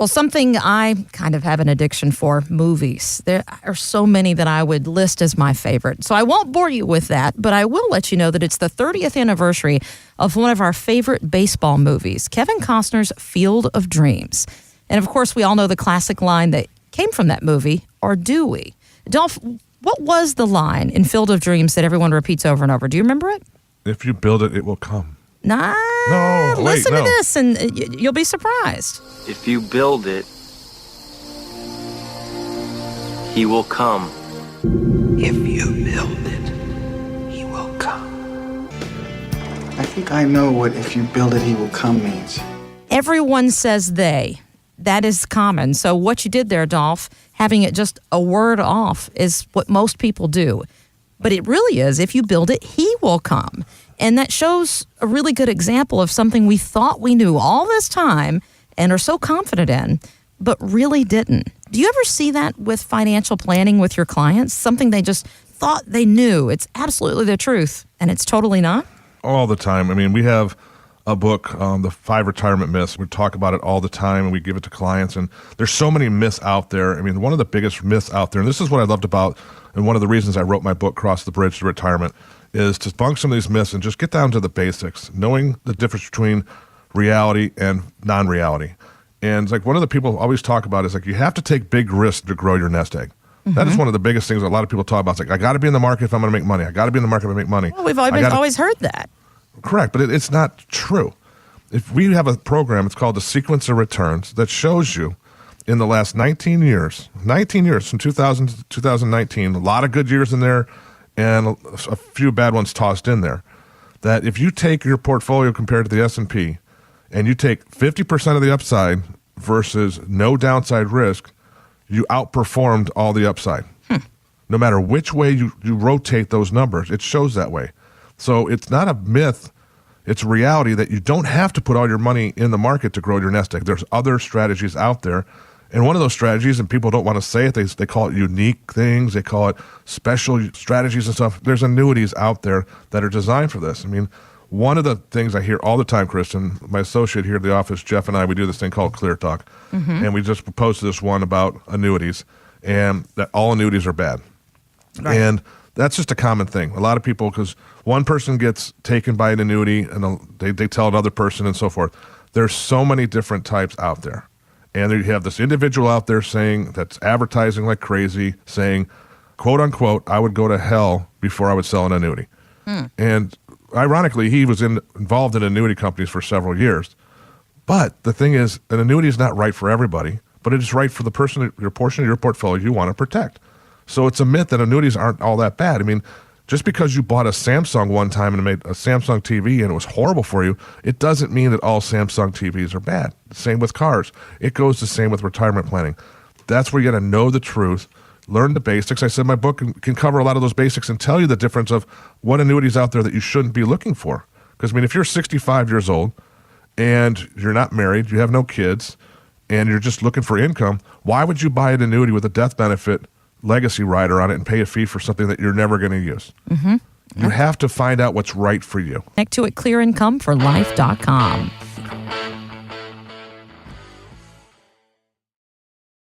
Well, something I kind of have an addiction for, movies. There are so many that I would list as my favorite. So I won't bore you with that, but I will let you know that it's the 30th anniversary of one of our favorite baseball movies, Kevin Costner's Field of Dreams. And of course, we all know the classic line that came from that movie, or do we? Dolph, what was the line in Field of Dreams that everyone repeats over and over? Do you remember it? If you build it, it will come. Nah. No, listen to this and you'll be surprised. If you build it, he will come. If you build it, he will come. I think I know what "if you build it, he will come" means. Everyone says they. That is common. So what you did there, Dolph, having it just a word off is what most people do. But it really is, if you build it, he will come. And that shows a really good example of something we thought we knew all this time and are so confident in, but really didn't. Do you ever see that with financial planning with your clients? Something they just thought they knew. It's absolutely the truth, and it's totally not? All the time. I mean, we have a book, The 5 Retirement Myths. We talk about it all the time, and we give it to clients. And there's so many myths out there. I mean, one of the biggest myths out there, and this is what I loved about, and one of the reasons I wrote my book, Cross the Bridge to Retirement, is to debunk some of these myths and just get down to the basics, knowing the difference between reality and non-reality. And it's like one of the people always talk about is like you have to take big risks to grow your nest egg. Mm-hmm. That is one of the biggest things that a lot of people talk about. It's like, I got to be in the market if I'm going to make money. I got to be in the market to make money. Well, we've always heard that. Correct, but it's not true. If we have a program, it's called the Sequence of Returns, that shows you in the last 19 years from 2000 to 2019, a lot of good years in there and a few bad ones tossed in there, that if you take your portfolio compared to the S&P and you take 50% of the upside versus no downside risk, you outperformed all the upside. No matter which way you rotate those numbers, it shows that way. So it's not a myth. It's a reality that you don't have to put all your money in the market to grow your nest egg. There's other strategies out there. And one of those strategies, and people don't want to say it, they call it unique things. They call it special strategies and stuff. There's annuities out there that are designed for this. I mean, one of the things I hear all the time, Kristen, my associate here at the office, Jeff, and I, we do this thing called Clear Talk. Mm-hmm. And we just posted this one about annuities, and that all annuities are bad. Right. And that's just a common thing. A lot of people, because one person gets taken by an annuity and they tell another person and so forth. There's so many different types out there. And you have this individual out there saying, that's advertising like crazy, saying, quote unquote, I would go to hell before I would sell an annuity. And ironically, he was involved in annuity companies for several years. But the thing is, an annuity is not right for everybody, but it is right for the person, your portion of your portfolio you want to protect. So it's a myth that annuities aren't all that bad. I mean, just because you bought a Samsung one time and made a Samsung TV and it was horrible for you, it doesn't mean that all Samsung TVs are bad. Same with cars. It goes the same with retirement planning. That's where you got to know the truth, learn the basics. I said my book can cover a lot of those basics and tell you the difference of what annuities out there that you shouldn't be looking for. Because, I mean, if you're 65 years old and you're not married, you have no kids, and you're just looking for income, why would you buy an annuity with a death benefit legacy rider on it and pay a fee for something that you're never going to use? Mm-hmm. You have to find out what's right for you. Connect to it, clearincomeforlife.com.